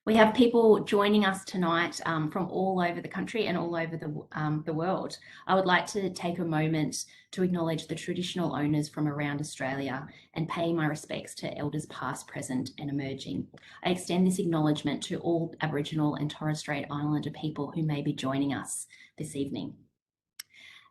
We have people joining us tonight from all over the country and all over the world. I would like to take a moment to acknowledge the traditional owners from around Australia and pay my respects to elders past, present and emerging. I extend this acknowledgement to all Aboriginal and Torres Strait Islander people who may be joining us this evening.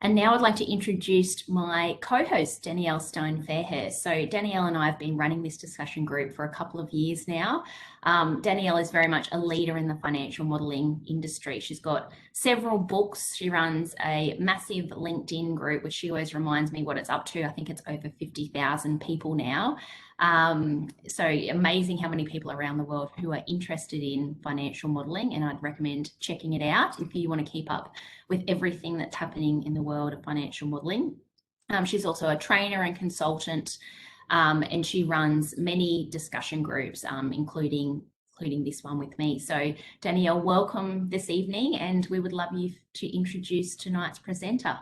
And now I'd like to introduce my co-host, Danielle Stein Fairhurst. So Danielle and I have been running this discussion group for a couple of years now. Danielle is very much a leader in the financial modelling industry. She's got several books. She runs a massive LinkedIn group, which she always reminds me what it's up to. I think it's over 50,000 people now. So amazing how many people around the world who are interested in financial modelling, and I'd recommend checking it out if you want to keep up with everything that's happening in the world of financial modelling. She's also a trainer and consultant, and she runs many discussion groups, including this one with me. So Danielle, welcome this evening, and we would love you to introduce tonight's presenter.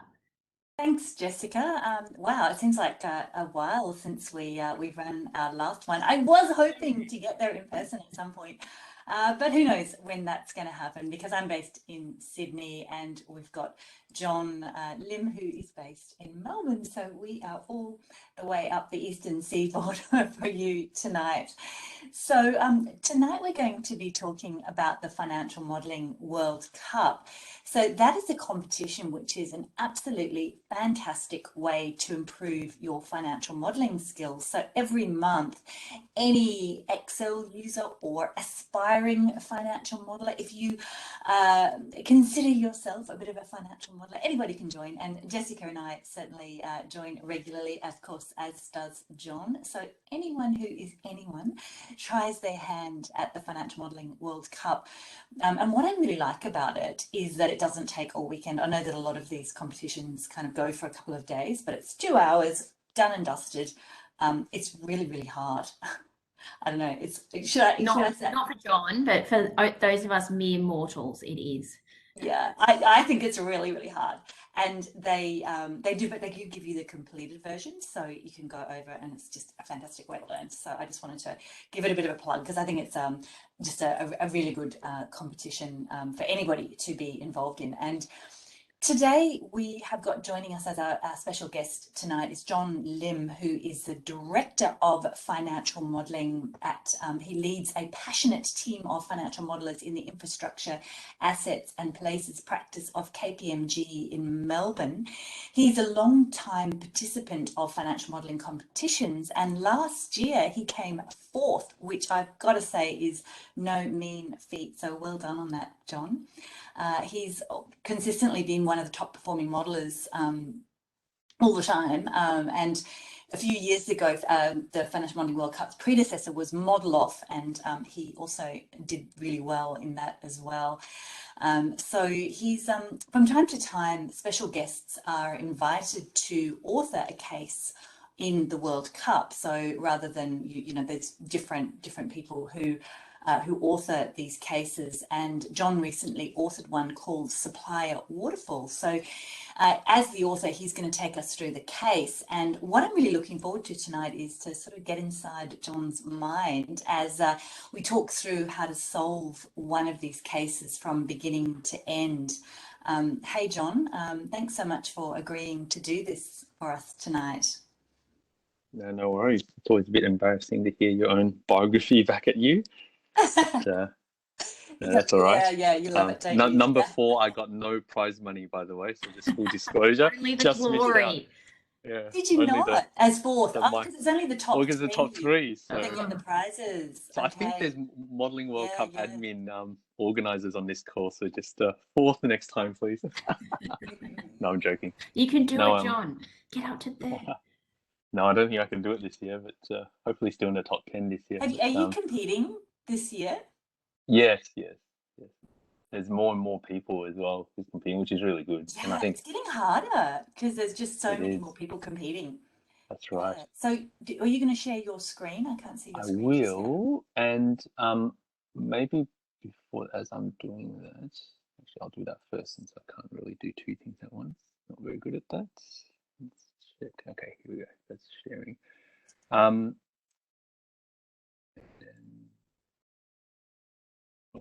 Thanks, Jessica. Wow, it seems like a while since we ran our last one. I was hoping to get there in person at some point, but who knows when that's going to happen, because I'm based in Sydney and we've got John Lim, who is based in Melbourne. So we are all the way up the eastern seaboard for you tonight. So tonight we're going to be talking about the Financial Modelling World Cup. So that is a competition which is an absolutely fantastic way to improve your financial modelling skills. So every month, any Excel user or aspiring financial modeler, if you consider yourself a bit of a financial modeler, anybody can join. And Jessica and I certainly join regularly, of course, as does John. So anyone who is anyone tries their hand at the Financial Modelling World Cup. And what I really like about it is that it doesn't take all weekend. I know that a lot of these competitions kind of go for a couple of days, but it's 2 hours, done and dusted. It's really, really hard. I don't know. Not for John, but for those of us mere mortals, it is. Yeah, I think it's really, really hard. And they give you the completed version, so you can go over, and it's just a fantastic way to learn. So I just wanted to give it a bit of a plug, because I think it's just a really good competition for anybody to be involved in. And today we have got joining us as our special guest tonight is John Lim, who is the Director of Financial Modelling at, he leads a passionate team of financial modellers in the infrastructure, assets and places practice of KPMG in Melbourne. He's a long time participant of financial modelling competitions, and last year he came fourth, which I've got to say is no mean feat. So well done on that, John. He's consistently been one of the top performing modelers all the time, and a few years ago the Financial Modelling World Cup's predecessor was Model Off, and he also did really well in that as well. So he's from time to time, special guests are invited to author a case in the World Cup. So rather than there's different people who author these cases, and John recently authored one called Supplier Waterfall. So as the author, he's going to take us through the case, and what I'm really looking forward to tonight is to sort of get inside John's mind as we talk through how to solve one of these cases from beginning to end. Hey John, thanks so much for agreeing to do this for us tonight. No worries. It's always a bit embarrassing to hear your own biography back at you. But, that's all right. Yeah, you love it, don't you? Number 4, I got no prize money, by the way, so just full disclosure. Only the glory. Yeah. Did you not? As fourth? Because it's only the top 3. Because the top 3. So they get the prizes. So okay. I think there's Modelling World Cup admin organisers on this course, so just fourth the next time, please. No, I'm joking. You can do it, John. Get up to there. No, I don't think I can do it this year, but hopefully still in the top 10 this year. Are you competing this year? Yes. There's more and more people as well who's competing, which is really good. Yeah, and I think it's getting harder because there's just so many more people competing. That's right. So are you going to share your screen? I can't see your screen. I will, and maybe before, as I'm doing that, actually I'll do that first since I can't really do 2 things at once. Not very good at that. Let's check. Okay, here we go. That's sharing.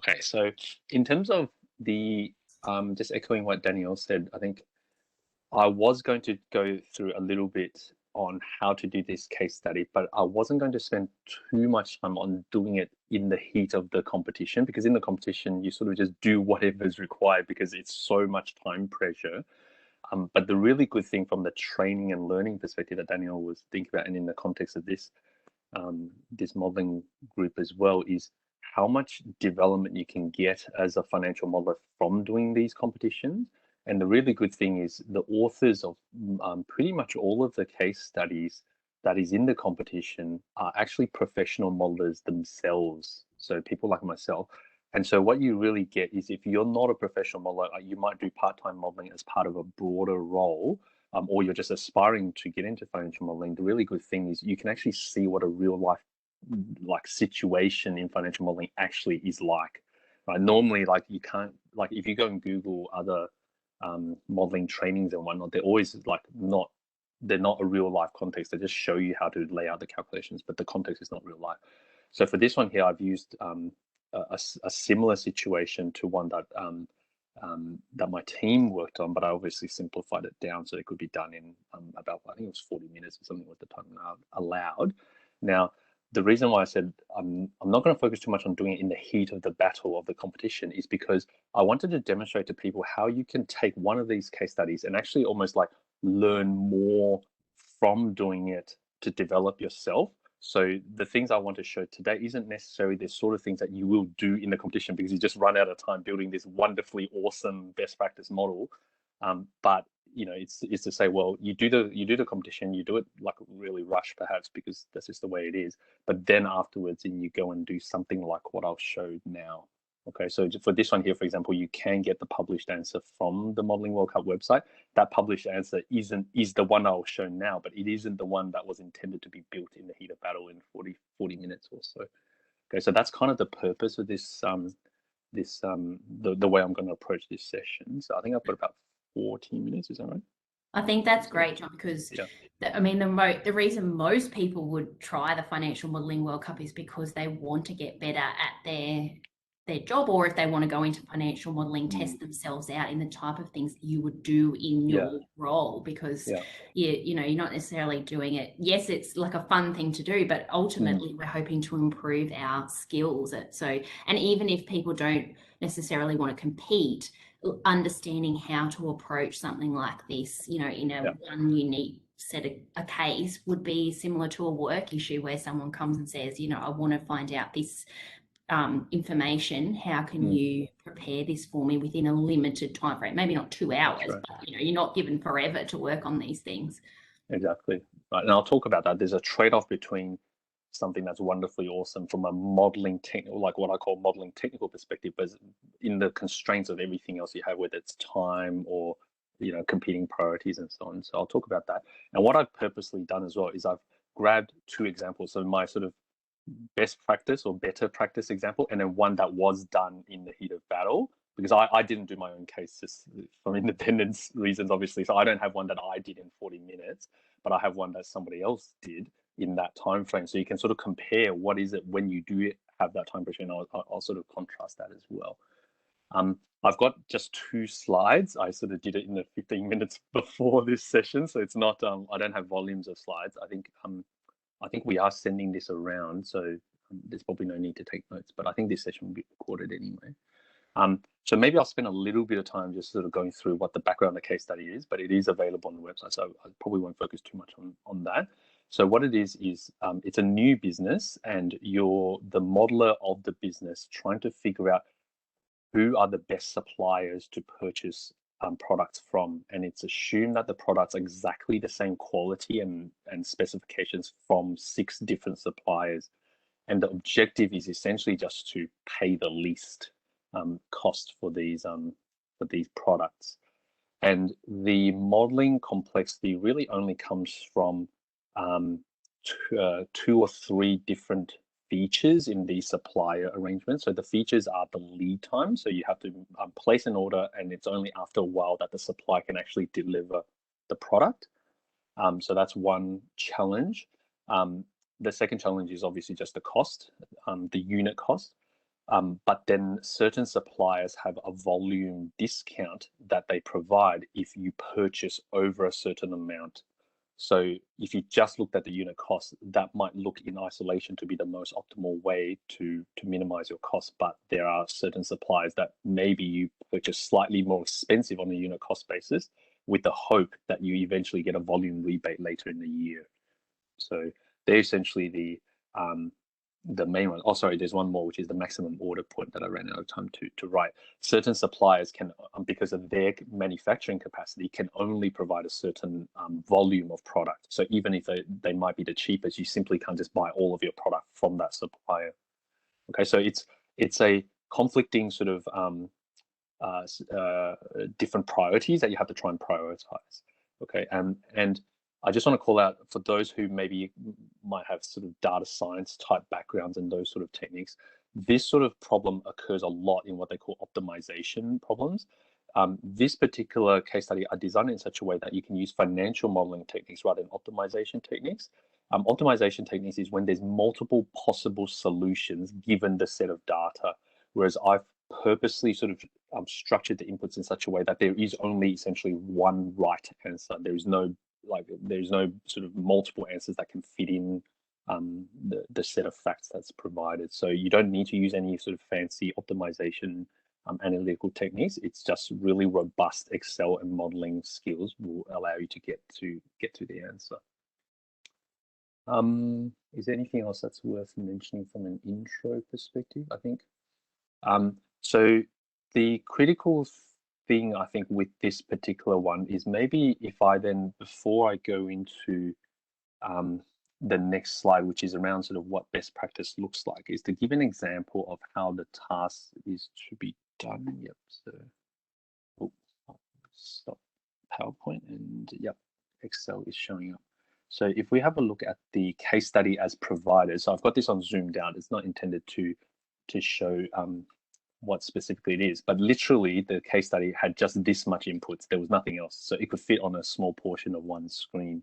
Okay, so in terms of the, just echoing what Danielle said, I think I was going to go through a little bit on how to do this case study, but I wasn't going to spend too much time on doing it in the heat of the competition, because in the competition, you sort of just do whatever is required because it's so much time pressure. But the really good thing from the training and learning perspective that Danielle was thinking about, and in the context of this, this modeling group as well, is how much development you can get as a financial modeler from doing these competitions. And the really good thing is the authors of pretty much all of the case studies that is in the competition are actually professional modelers themselves. So people like myself. And so what you really get is, if you're not a professional modeler, you might do part-time modeling as part of a broader role, or you're just aspiring to get into financial modeling. The really good thing is you can actually see what a real life situation in financial modeling actually is like. Right? Normally, like, you can't, like, if you go and Google other modeling trainings and whatnot, they're always like they're not a real life context. They just show you how to lay out the calculations, but the context is not real life. So for this one here, I've used a similar situation to one that that my team worked on, but I obviously simplified it down so it could be done in about, I think it was 40 minutes or something was the time allowed. Now, the reason why I said I'm not going to focus too much on doing it in the heat of the battle of the competition is because I wanted to demonstrate to people how you can take one of these case studies and actually almost like learn more from doing it to develop yourself. So the things I want to show today isn't necessarily the sort of things that you will do in the competition, because you just run out of time building this wonderfully awesome best practice model. But you know, it's to say, well, you do the competition, you do it like really rush perhaps because that's just the way it is. But then afterwards, and you go and do something like what I'll show now. Okay, so for this one here, for example, you can get the published answer from the Modeling World Cup website. That published answer is the one I'll show now, but it isn't the one that was intended to be built in the heat of battle in 40 minutes or so. Okay, so that's kind of the purpose of this the way I'm going to approach this session. So I think I've got about 40 minutes. Is that right? I think that's great, John, because I mean, the reason most people would try the Financial Modelling World Cup is because they want to get better at their job, or if they want to go into financial modelling, test themselves out in the type of things that you would do in your role, because you know, you're not necessarily doing it. Yes, it's like a fun thing to do, but ultimately we're hoping to improve our skills. So, and even if people don't necessarily want to compete, understanding how to approach something like this, you know, in a one unique set of a case would be similar to a work issue where someone comes and says, you know, I want to find out this information. How can you prepare this for me within a limited time frame? Maybe not 2 hours, but you know, you're not given forever to work on these things. Exactly. Right. And I'll talk about that. There's a trade-off between something that's wonderfully awesome from a modeling technical, like what I call modeling technical perspective, but in the constraints of everything else you have, whether it's time or, you know, competing priorities and so on. So I'll talk about that. And what I've purposely done as well is I've grabbed 2 examples. So my sort of best practice or better practice example, and then one that was done in the heat of battle, because I didn't do my own case just from independence reasons, obviously. So I don't have one that I did in 40 minutes, but I have one that somebody else did in that time frame. So you can sort of compare what is it when you do have that time pressure, and I'll sort of contrast that as well. I've got just 2 slides. I sort of did it in the 15 minutes before this session, so it's not I don't have volumes of slides. I think we are sending this around, so there's probably no need to take notes, but I think this session will be recorded anyway. So maybe I'll spend a little bit of time just sort of going through what the background of the case study is, but it is available on the website, so I probably won't focus too much on that. So what it is it's a new business, and you're the modeler of the business trying to figure out who are the best suppliers to purchase products from, and it's assumed that the products are exactly the same quality and specifications from 6 different suppliers, and the objective is essentially just to pay the least cost for these products. And the modeling complexity really only comes from 2 or 3 different features in the supplier arrangement. So the features are the lead time. So you have to place an order, and it's only after a while that the supplier can actually deliver the product. So that's one challenge. The second challenge is obviously just the cost, the unit cost. But then certain suppliers have a volume discount that they provide if you purchase over a certain amount. So if you just looked at the unit cost, that might look in isolation to be the most optimal way to minimize your cost. But there are certain suppliers that maybe you purchase slightly more expensive on a unit cost basis with the hope that you eventually get a volume rebate later in the year. So they're essentially the main one. Oh, sorry, there's one more, which is the maximum order point that I ran out of time to write. Certain suppliers can, because of their manufacturing capacity, can only provide a certain volume of product. So even if they might be the cheapest, you simply can't just buy all of your product from that supplier. Okay, so it's a conflicting sort of different priorities that you have to try and prioritize. Okay, and I just want to call out for those who maybe might have sort of data science type backgrounds and those sort of techniques, this sort of problem occurs a lot in what they call optimization problems. This particular case study, I designed it in such a way that you can use financial modeling techniques rather than optimization techniques. Optimization techniques is when there's multiple possible solutions given the set of data, whereas I've purposely sort of structured the inputs in such a way that there is only essentially one right answer. There's no sort of multiple answers that can fit in the set of facts that's provided. So you don't need to use any sort of fancy optimization analytical techniques. It's just really robust Excel and modeling skills will allow you to get to the answer. Is there anything else that's worth mentioning from an intro perspective? I think so the critical thing I think with this particular one is maybe if I then, before I go into the next slide, which is around sort of what best practice looks like, is to give an example of how the task is to be done. Yep, so stop PowerPoint, and yep, Excel is showing up. So if we have a look at the case study as provided, so I've got this on zoomed out, it's not intended to show what specifically it is, but literally the case study had just this much inputs. There was nothing else, so it could fit on a small portion of one screen.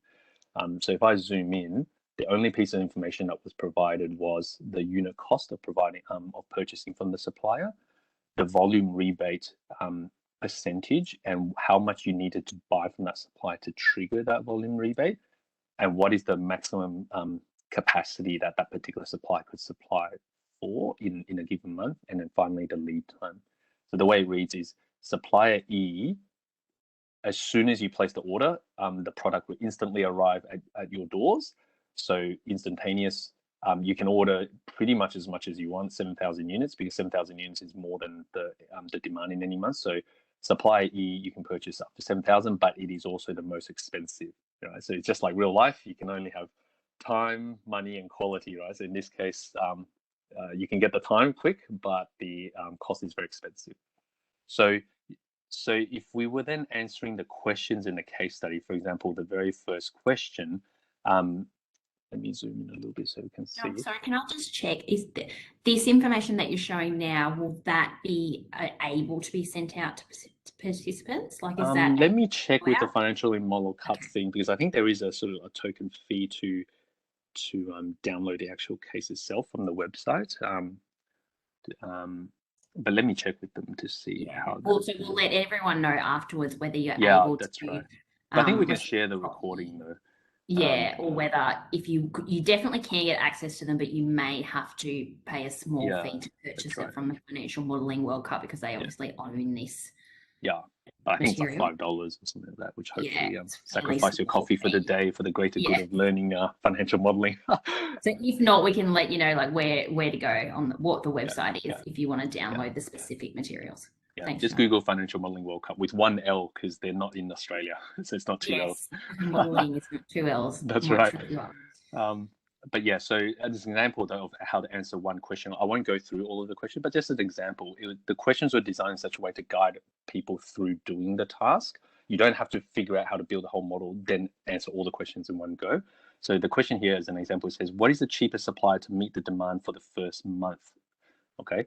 So if I zoom in, the only piece of information that was provided was the unit cost of providing of purchasing from the supplier, the volume rebate percentage, and how much you needed to buy from that supplier to trigger that volume rebate, and what is the maximum capacity that that particular supplier could supply for in a given month, and then finally the lead time. So the way it reads is supplier E, as soon as you place the order, the product will instantly arrive at your doors. So instantaneous, you can order pretty much as you want, 7,000 units, because 7,000 units is more than the demand in any month. So supplier E, you can purchase up to 7,000, but it is also the most expensive, right? So it's just like real life, you can only have time, money, and quality, right? So in this case, you can get the time quick, but the cost is very expensive. So if we were then answering the questions in the case study, for example, the very first question, let me zoom in a little bit so we can see. John, sorry, can I just check, is this information that you're showing now, will that be able to be sent out to participants? Like, is that? Let me check with the financial model cup thing, because I think there is a sort of a token fee to download the actual case itself from the website. But let me check with them to see how. Also, we'll let everyone know afterwards whether you're able yeah, to. That's right. But I think we can share the recording though. Yeah, or whether if you definitely can get access to them, but you may have to pay a small fee to purchase it from the Financial Modelling World Cup, because they obviously own this. Yeah, but I think it's like $5 or something like that, which hopefully sacrifice your coffee for the day for the greater good of learning financial modelling. So if not, we can let you know like where to go on what the website is if you want to download the specific materials. Yeah, thanks, just Google Financial Modelling World Cup with one L, because they're not in Australia, so it's not two L's. Modelling is not two L's. That's right. But yeah, so as an example though of how to answer one question, I won't go through all of the questions, but just as an example, the questions were designed in such a way to guide people through doing the task. You don't have to figure out how to build a whole model, then answer all the questions in one go. So the question here as an example says, what is the cheapest supplier to meet the demand for the first month? Okay.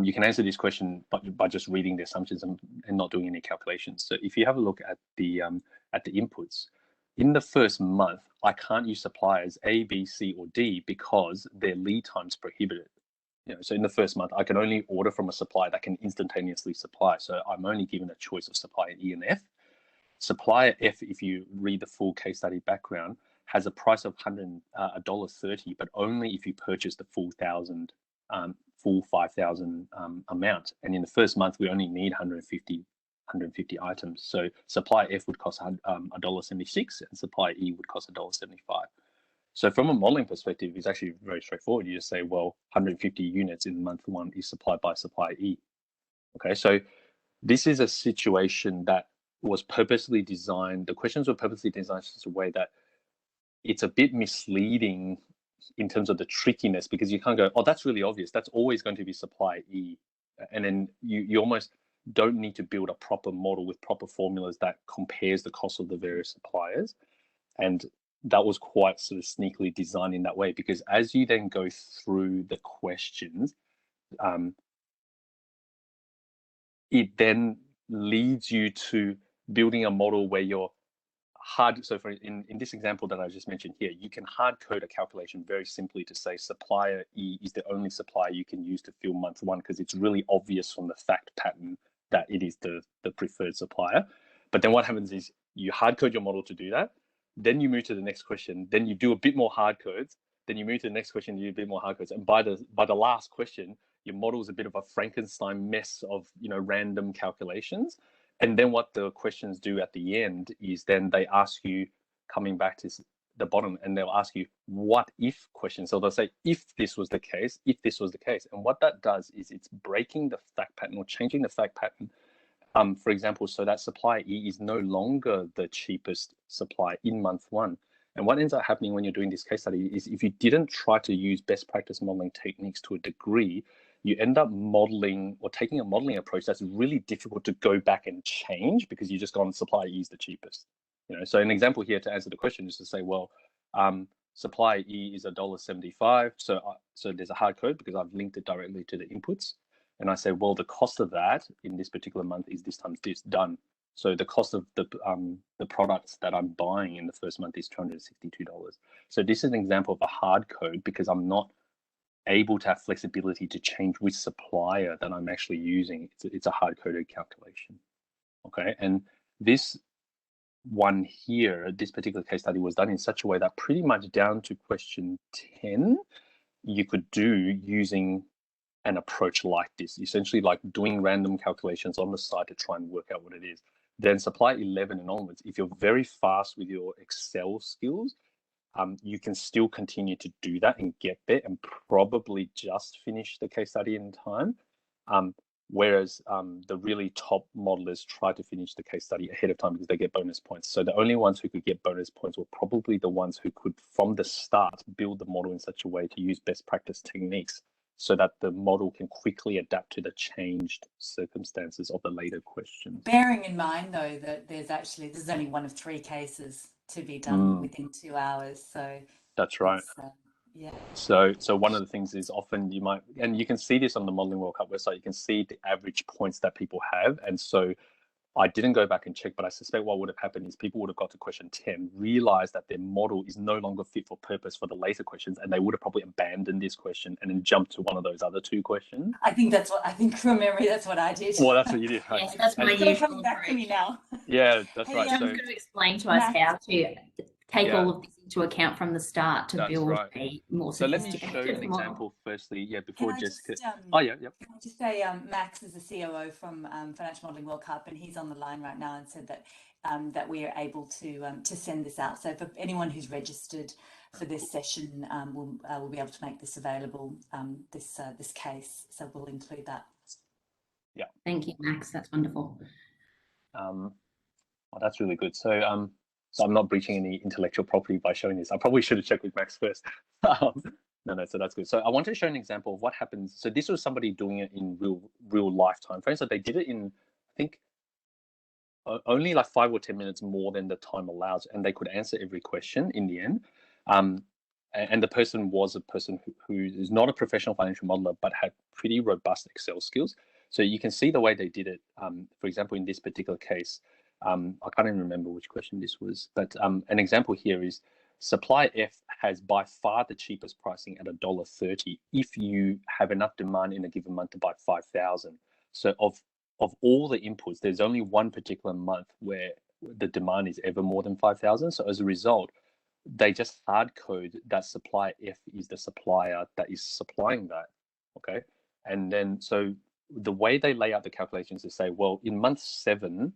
You can answer this question by just reading the assumptions and not doing any calculations. So if you have a look at the inputs, in the first month, I can't use suppliers A, B, C, or D because their lead time's prohibited. so in the first month, I can only order from a supplier that can instantaneously supply. So I'm only given a choice of supplier E and F. Supplier F, if you read the full case study background, has a price of $1.30, but only if you purchase the full 5,000 amount. And in the first month, we only need 150 items. So supplier F would cost $1.76 and supplier E would cost $1.75. So from a modeling perspective, it's actually very straightforward. You just say, well, 150 units in month one is supplied by supplier E. Okay, so this is a situation that was purposely designed. The questions were purposely designed in such a way that it's a bit misleading in terms of the trickiness, because you can't go, oh, that's really obvious. That's always going to be supplier E. And then you almost don't need to build a proper model with proper formulas that compares the cost of the various suppliers. And that was quite sort of sneakily designed in that way, because as you then go through the questions, it then leads you to building a model where you're hard. So in this example that I just mentioned here, you can hard code a calculation very simply to say supplier E is the only supplier you can use to fill month one, because it's really obvious from the fact pattern that it is the preferred supplier. But then what happens is you hard code your model to do that. Then you move to the next question. Then you do a bit more hard codes. Then you move to the next question. You do a bit more hard codes. And by the last question, your model is a bit of a Frankenstein mess of random calculations. And then what the questions do at the end is then they ask you, coming back to the bottom, and they'll ask you what if questions. So they'll say, if this was the case, if this was the case. And what that does is it's breaking the fact pattern or changing the fact pattern. For example, so that supplier E is no longer the cheapest supply in month one. And what ends up happening when you're doing this case study is if you didn't try to use best practice modeling techniques to a degree, you end up modeling or taking a modeling approach that's really difficult to go back and change, because you just gone supplier E is the cheapest. So an example here to answer the question is to say, well, supplier E is $1.75. So there's a hard code because I've linked it directly to the inputs. And I say, well, the cost of that in this particular month is this times this done. So the cost of the products that I'm buying in the first month is $262. So this is an example of a hard code, because I'm not able to have flexibility to change which supplier that I'm actually using. It's a hard coded calculation. Okay, and this one here, this particular case study was done in such a way that pretty much down to question 10, you could do using an approach like this, essentially like doing random calculations on the side to try and work out what it is. Then supply 11 and onwards, if you're very fast with your Excel skills, you can still continue to do that and get there and probably just finish the case study in time. Whereas the really top modelers try to finish the case study ahead of time because they get bonus points. So the only ones who could get bonus points were probably the ones who could, from the start, build the model in such a way to use best practice techniques so that the model can quickly adapt to the changed circumstances of the later questions. Bearing in mind, though, that there's only one of 3 cases to be done within 2 hours. So that's right. Yeah. So one of the things is often you might, and you can see this on the Modeling World Cup website, you can see the average points that people have. And so I didn't go back and check, but I suspect what would have happened is people would have got to question 10, realized that their model is no longer fit for purpose for the later questions, and they would have probably abandoned this question and then jumped to one of those other 2 questions. I think from memory, that's what I did. Well, that's what you did. Right? Yes, that's my usual coming back to me now. Yeah, that's Hey, right. John's going to explain to us how to take all of this into account from the start to build a more sophisticated model. So let me show you an example firstly, before Jessica. Can I just say, Max is the COO from Financial Modelling World Cup, and he's on the line right now and said that that we are able to send this out. So for anyone who's registered for this session, we'll be able to make this available, this case. So we'll include that. Yeah. Thank you, Max. That's wonderful. Well, that's really good. So so I'm not breaching any intellectual property by showing this. I probably should have checked with Max first. No, so that's good. So I want to show an example of what happens. So this was somebody doing it in real life time frame. So they did it in, I think, only like 5 or 10 minutes more than the time allows, and they could answer every question in the end. And the person was a person who is not a professional financial modeler, but had pretty robust Excel skills. So you can see the way they did it. For example, in this particular case, I can't even remember which question this was, but an example here is Supplier F has by far the cheapest pricing at $1.30 if you have enough demand in a given month to buy 5,000. So of all the inputs, there's only one particular month where the demand is ever more than 5,000. So as a result, they just hard code that Supplier F is the supplier that is supplying that. Okay. And then so the way they lay out the calculations is say, well, in month 7,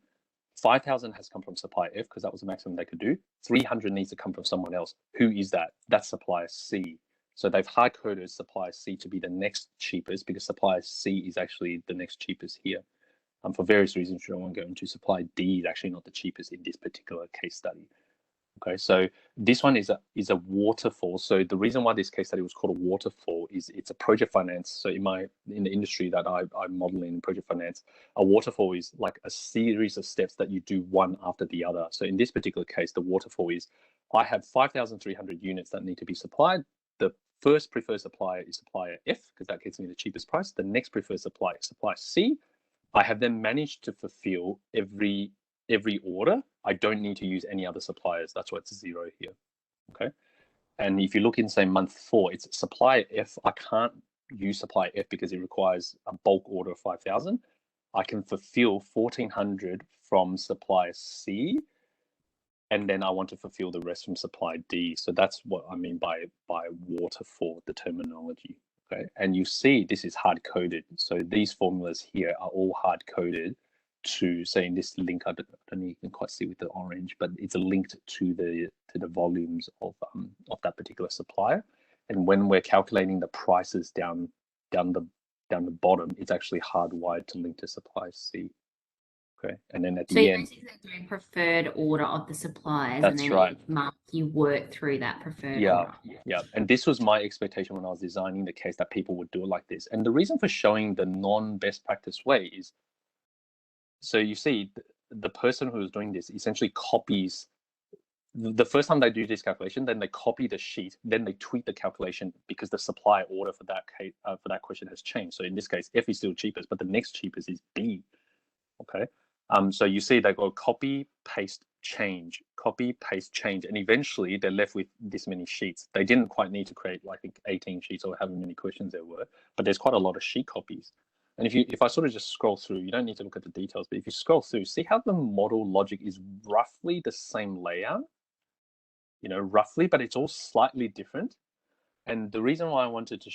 5,000 has come from Supplier F because that was the maximum they could do. 300 needs to come from someone else. Who is that? That's Supplier C. So they've hard coded Supplier C to be the next cheapest because Supplier C is actually the next cheapest here. For various reasons, which I won't go into. Supplier D is actually not the cheapest in this particular case study. Okay, so this one is a waterfall. So the reason why this case study was called a waterfall is it's a project finance. So in the industry that I'm modeling in project finance, a waterfall is like a series of steps that you do one after the other. So in this particular case, the waterfall is I have 5,300 units that need to be supplied. The first preferred supplier is Supplier F because that gets me the cheapest price. The next preferred supplier is Supplier C. I have then managed to fulfill every order. I don't need to use any other suppliers. That's why it's 0 here. Okay. And if you look in, say, month 4, it's Supplier F. I can't use Supplier F because it requires a bulk order of 5,000. I can fulfill 1,400 from Supplier C, and then I want to fulfill the rest from Supplier D. So that's what I mean by waterfall, the terminology. Okay. And you see this is hard coded. So these formulas here are all hard coded to say in this link. I don't know if you can quite see with the orange, but it's linked to the volumes of that particular supplier. And when we're calculating the prices down the bottom, it's actually hardwired to link to Supplier C. Okay, and then at the end, so you're basically doing preferred order of the suppliers, that's and then right. each month you work through that preferred order. Yeah. And this was my expectation when I was designing the case, that people would do it like this. And the reason for showing the non-best practice way is, so you see, the person who is doing this essentially copies. The first time they do this calculation, then they copy the sheet, then they tweak the calculation because the supplier order for that case, for that question has changed. So in this case, F is still cheapest, but the next cheapest is B. Okay. So you see they go copy, paste, change, copy, paste, change, and eventually they're left with this many sheets. They didn't quite need to create like 18 sheets or however many questions there were, but there's quite a lot of sheet copies. And if I sort of just scroll through, you don't need to look at the details, but if you scroll through, see how the model logic is roughly the same layout, roughly, but it's all slightly different. And the reason why I wanted to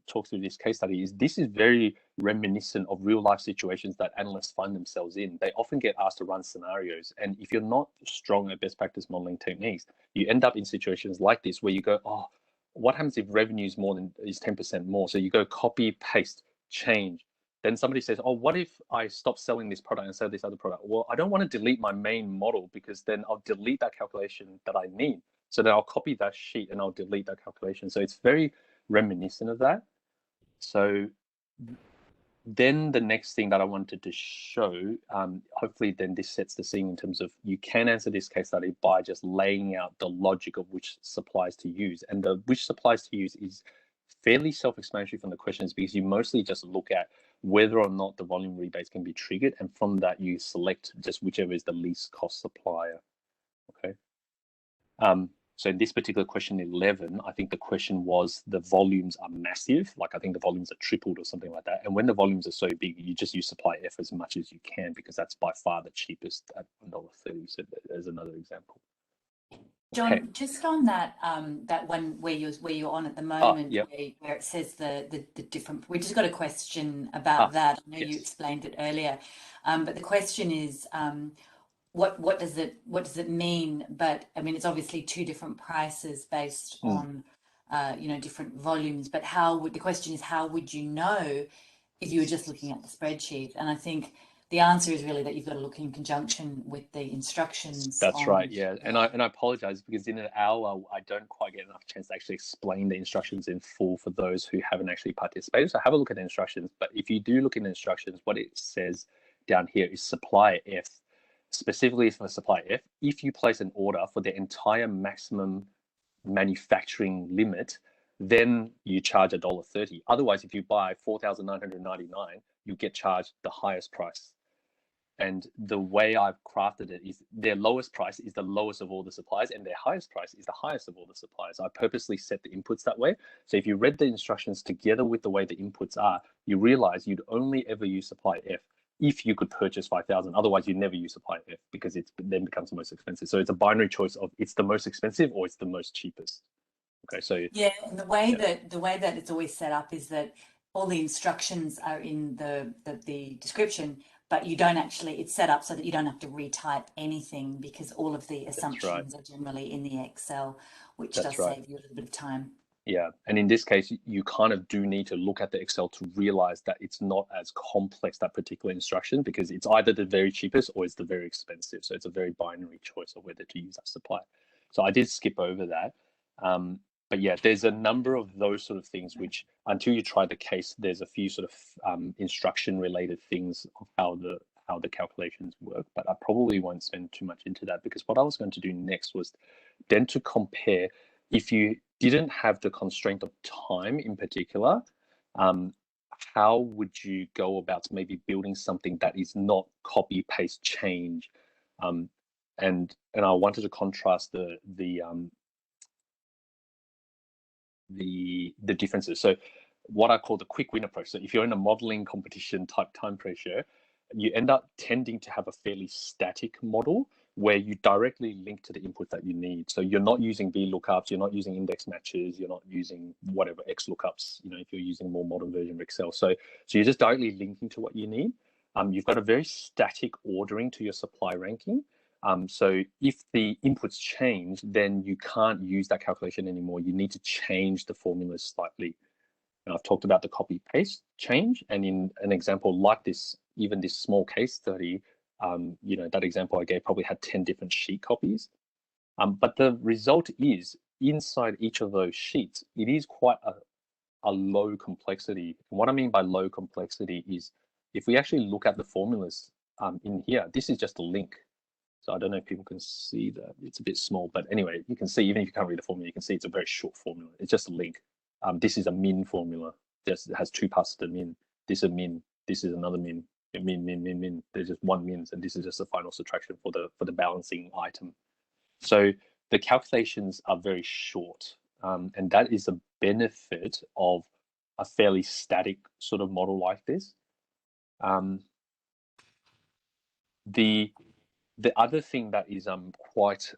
talk through this case study is this is very reminiscent of real life situations that analysts find themselves in. They often get asked to run scenarios. And if you're not strong at best practice modeling techniques, you end up in situations like this where you go, oh, what happens if revenue is 10% more? So you go copy, paste, change. Then somebody says, oh, what if I stop selling this product and sell this other product? Well, I don't want to delete my main model because then I'll delete that calculation that I need. So then I'll copy that sheet and I'll delete that calculation. So it's very reminiscent of that. So then the next thing that I wanted to show, hopefully then this sets the scene in terms of you can answer this case study by just laying out the logic of which suppliers to use. And the which suppliers to use is fairly self-explanatory from the questions because you mostly just look at whether or not the volume rebates can be triggered. And from that, you select just whichever is the least cost supplier. Okay. So in this particular question 11, I think the question was the volumes are massive. Like I think the volumes are tripled or something like that. And when the volumes are so big, you just use Supplier F as much as you can because that's by far the cheapest at $1.30. So there's another example. John, Okay. just on that that one where you're on at the moment, yep. where it says the different. We just got a question about that. I know yes. you explained it earlier, but the question is, what does it mean? But I mean, it's obviously 2 different prices based on different volumes. But the question is, how would you know if you were just looking at the spreadsheet? And I think the answer is really that you've got to look in conjunction with the instructions. That's right, yeah. And I apologize because in an hour, I don't quite get enough chance to actually explain the instructions in full for those who haven't actually participated. So have a look at the instructions. But if you do look in the instructions, what it says down here is Supplier F. Specifically for Supplier F, if you place an order for the entire maximum manufacturing limit, then you charge $1.30. Otherwise, if you buy 4,999, you get charged the highest price. And the way I've crafted it is their lowest price is the lowest of all the suppliers, and their highest price is the highest of all the suppliers. I purposely set the inputs that way. So if you read the instructions together with the way the inputs are, you realize you'd only ever use supplier F if you could purchase 5,000. Otherwise, you never use supplier F because it then becomes the most expensive. So it's a binary choice of it's the most expensive or it's the most cheapest. Okay, so yeah, and the way that it's always set up is that all the instructions are in the description, but you don't actually, it's set up so that you don't have to retype anything because all of the assumptions are generally in the Excel, which does save you a little bit of time. Yeah, and in this case, you kind of do need to look at the Excel to realize that it's not as complex, that particular instruction, because it's either the very cheapest or it's the very expensive. So it's a very binary choice of whether to use that supplier. So I did skip over that. But yeah, there's a number of those sort of things which, until you try the case, there's a few sort of instruction related things of how the calculations work. But I probably won't spend too much into that, because what I was going to do next was then to compare, if you didn't have the constraint of time in particular, how would you go about maybe building something that is not copy, paste, change? And I wanted to contrast the differences. So what I call the quick win approach. So if you're in a modeling competition type time pressure, you end up tending to have a fairly static model where you directly link to the input that you need. So you're not using VLOOKUPs, you're not using index matches, you're not using whatever XLOOKUPs, if you're using a more modern version of Excel. So you're just directly linking to what you need. You've got a very static ordering to your supply ranking. So if the inputs change, then you can't use that calculation anymore. You need to change the formulas slightly. And I've talked about the copy paste change, and in an example like this, even this small case study, that example I gave probably had 10 different sheet copies. But the result is, inside each of those sheets, it is quite a low complexity. And what I mean by low complexity is, if we actually look at the formulas in here, this is just a link. So I don't know if people can see that. It's a bit small, but anyway, you can see, even if you can't read the formula, you can see it's a very short formula. It's just a link. This is a min formula. It has two parts to the min. This is a min. This is another min. Min. There's just one min, and this is just the final subtraction for the balancing item. So the calculations are very short, and that is a benefit of a fairly static sort of model like this. The other thing that is quite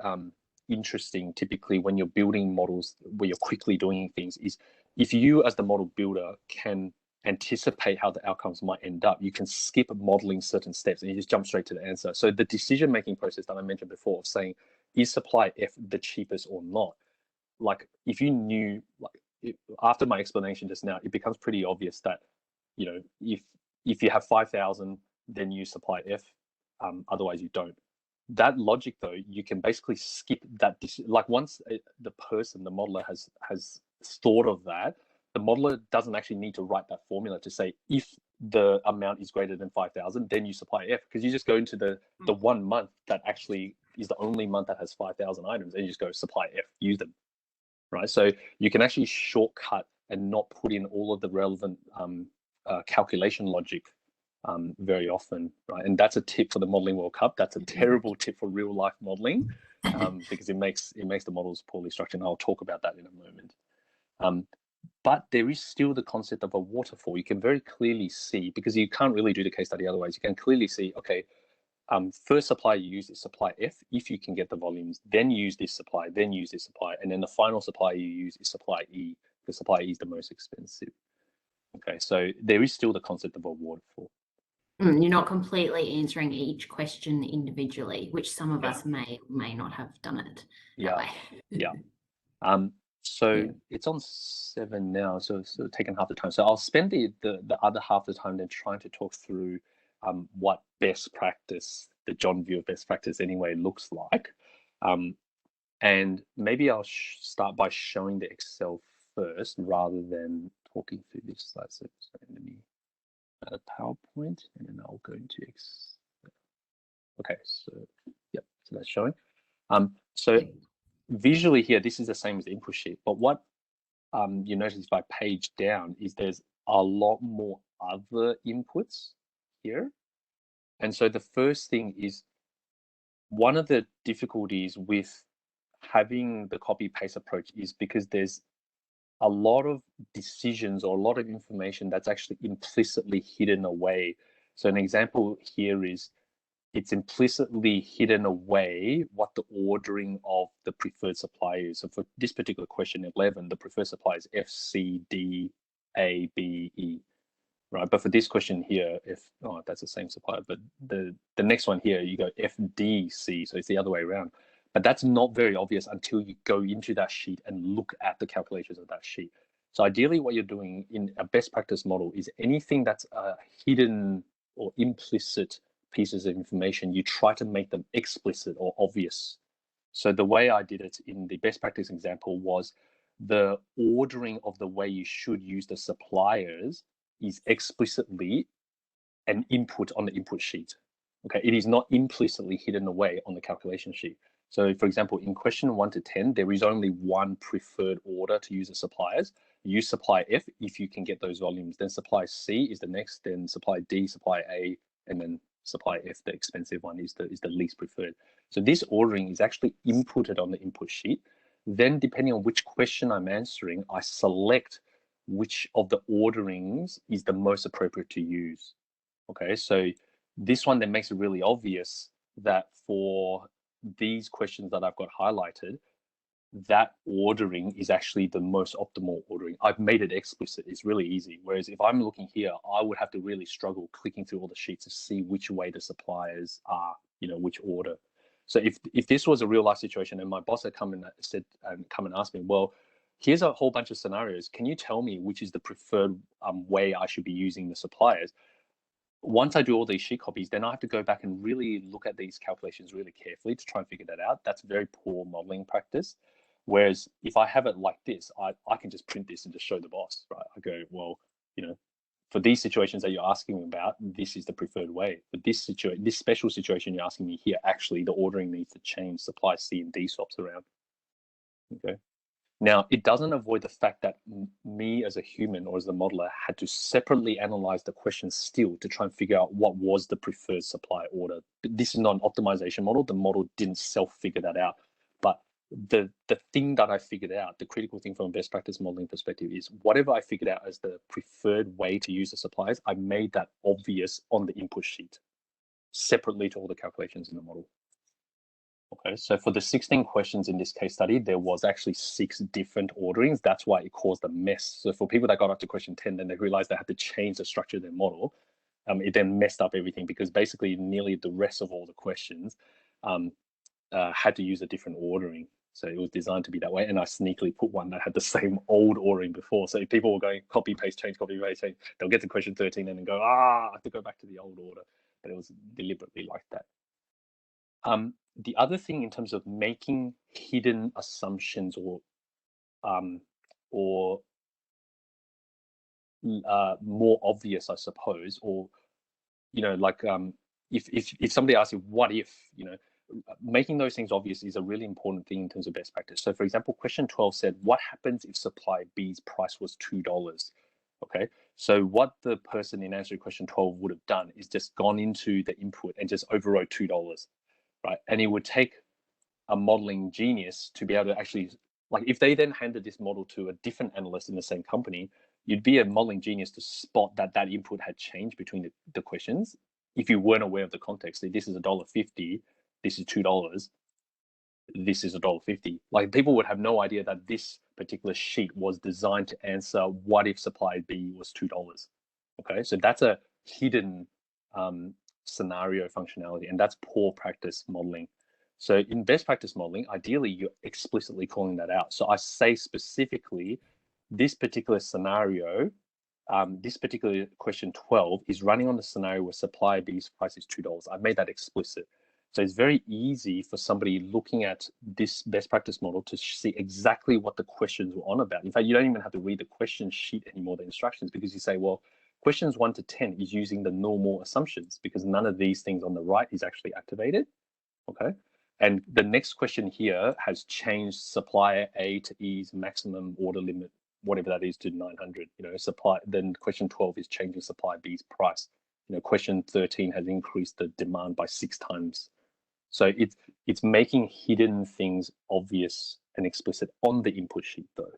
interesting, typically when you're building models where you're quickly doing things, is if you as the model builder can anticipate how the outcomes might end up, you can skip modeling certain steps and you just jump straight to the answer. So the decision-making process that I mentioned before of saying, is supply F the cheapest or not? Like, if you knew, after my explanation just now, it becomes pretty obvious that, if you have 5,000, then you supply F, otherwise you don't. That logic, though, you can basically skip that. Like, once the modeler has thought of that, the modeler doesn't actually need to write that formula to say, if the amount is greater than 5,000, then you supply F, because you just go into the 1 month that actually is the only month that has 5,000 items, and you just go supply F, use them, right? So you can actually shortcut and not put in all of the relevant calculation logic very often, right? And that's a tip for the Modeling World Cup. That's a terrible tip for real life modeling, because it makes the models poorly structured. And I'll talk about that in a moment. But there is still the concept of a waterfall. You can very clearly see, because you can't really do the case study otherwise, you can clearly see, okay, first supply you use is supply F, if you can get the volumes, then use this supply, then use this supply, and then the final supply you use is supply E, because supply E is the most expensive. Okay, so there is still the concept of a waterfall. You're not completely answering each question individually, which some of us may not have done it that way. Yeah. So it's on 7 now, so it's sort of taken half the time. So I'll spend the other half of the time then trying to talk through what best practice, the John view of best practice anyway, looks like. And maybe I'll start by showing the Excel first rather than talking through this slide. So let me add a PowerPoint, and then I'll go into Excel. Okay, so yep, so that's showing. So visually here, this is the same as the input sheet, but what you notice if I page down is there's a lot more other inputs here. And so the first thing is, one of the difficulties with having the copy paste approach is because there's a lot of decisions or a lot of information that's actually implicitly hidden away. So an example here is, it's implicitly hidden away what the ordering of the preferred supplier is. So for this particular question 11, the preferred supplier is F, C, D, A, B, E, right? But for this question here, that's the same supplier, but the next one here, you go F, D, C, so it's the other way around. But that's not very obvious until you go into that sheet and look at the calculations of that sheet. So ideally what you're doing in a best practice model is anything that's hidden or implicit pieces of information, you try to make them explicit or obvious. So the way I did it in the best practice example was the ordering of the way you should use the suppliers is explicitly an input on the input sheet. Okay, it is not implicitly hidden away on the calculation sheet. So for example, in question 1 to 10, there is only one preferred order to use the suppliers. Use supply F if you can get those volumes. Then supply C is the next, then supply D, supply A, and then supply F, the expensive one, is the least preferred. So this ordering is actually inputted on the input sheet. Then depending on which question I'm answering, I select which of the orderings is the most appropriate to use. Okay, so this one then makes it really obvious that for these questions that I've got highlighted, that ordering is actually the most optimal ordering. I've made it explicit. It's really easy. Whereas if I'm looking here, I would have to really struggle clicking through all the sheets to see which way the suppliers are, which order. So if this was a real life situation and my boss had come and asked me, well, here's a whole bunch of scenarios. Can you tell me which is the preferred way I should be using the suppliers? Once I do all these sheet copies, then I have to go back and really look at these calculations really carefully to try and figure that out. That's very poor modeling practice. Whereas if I have it like this, I can just print this and just show the boss, right? I go, well, for these situations that you're asking about, this is the preferred way. For this special situation you're asking me here, actually the ordering needs to change. Supply C and D swaps around. Okay. Now, it doesn't avoid the fact that me as a human or as the modeler had to separately analyze the question still to try and figure out what was the preferred supply order. This is not an optimization model. The model didn't self-figure that out. But the thing that I figured out, the critical thing from a best practice modeling perspective, is whatever I figured out as the preferred way to use the suppliers, I made that obvious on the input sheet, separately to all the calculations in the model. Okay, so for the 16 questions in this case study, there was actually 6 different orderings. That's why it caused a mess. So for people that got up to question 10, then they realized they had to change the structure of their model. It then messed up everything because basically nearly the rest of all the questions had to use a different ordering. So it was designed to be that way. And I sneakily put one that had the same old ordering before. So if people were going copy, paste, change, they'll get to question 13 and then go, I have to go back to the old order. But it was deliberately like that. The other thing in terms of making hidden assumptions or more obvious, I suppose, or if somebody asks you what if, making those things obvious is a really important thing in terms of best practice. So for example, question 12 said, what happens if supply B's price was $2? Okay, so what the person in answering question 12 would have done is just gone into the input and just overwrote $2. Right, and it would take a modeling genius to be able to actually, like, if they then handed this model to a different analyst in the same company, you'd be a modeling genius to spot that input had changed between the questions if you weren't aware of the context. So this is $1.50, this is $2, this is $1.50. Like, people would have no idea that this particular sheet was designed to answer what if supply B was $2. Okay, so that's a hidden scenario functionality, and that's poor practice modeling. So in best practice modeling, ideally you're explicitly calling that out. So I say specifically, this particular scenario, this particular question 12 is running on the scenario where supply B's price is $2. I've made that explicit. So it's very easy for somebody looking at this best practice model to see exactly what the questions were on about. In fact, you don't even have to read the question sheet anymore, the instructions, because you say, well, questions 1 to 10 is using the normal assumptions because none of these things on the right is actually activated. Okay. And the next question here has changed supplier A to E's maximum order limit, whatever that is, to 900. Then question 12 is changing supply B's price. question 13 has increased the demand by 6 times. So it's making hidden things obvious and explicit on the input sheet though.